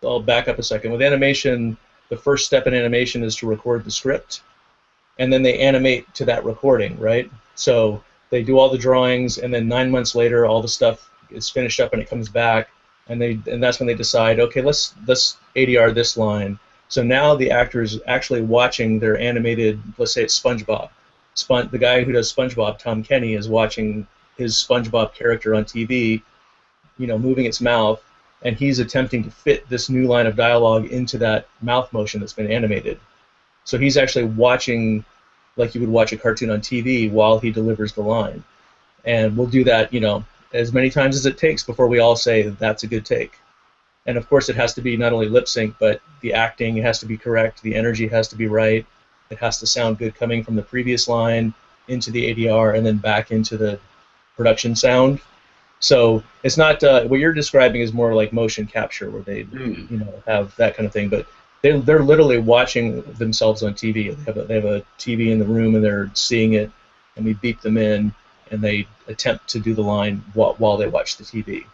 I'll back up a second. With animation, the first step in animation is to record the script, and then they animate to that recording, right? So they do all the drawings, and then 9 months later, all the stuff is finished up and it comes back, and that's when they decide, okay, let's ADR this line. So now the actor is actually watching their animated, let's say it's SpongeBob. The guy who does SpongeBob, Tom Kenny, is watching his SpongeBob character on TV, moving its mouth, and he's attempting to fit this new line of dialogue into that mouth motion that's been animated. So he's actually watching like you would watch a cartoon on TV while he delivers the line. And we'll do that, as many times as it takes before we all say that's a good take. And of course it has to be not only lip sync, but the acting has to be correct, the energy has to be right, it has to sound good coming from the previous line into the ADR and then back into the production sound. So it's not what you're describing is more like motion capture, where they have that kind of thing. But they're literally watching themselves on TV. They have a TV in the room and they're seeing it, and we beep them in, and they attempt to do the line while they watch the TV.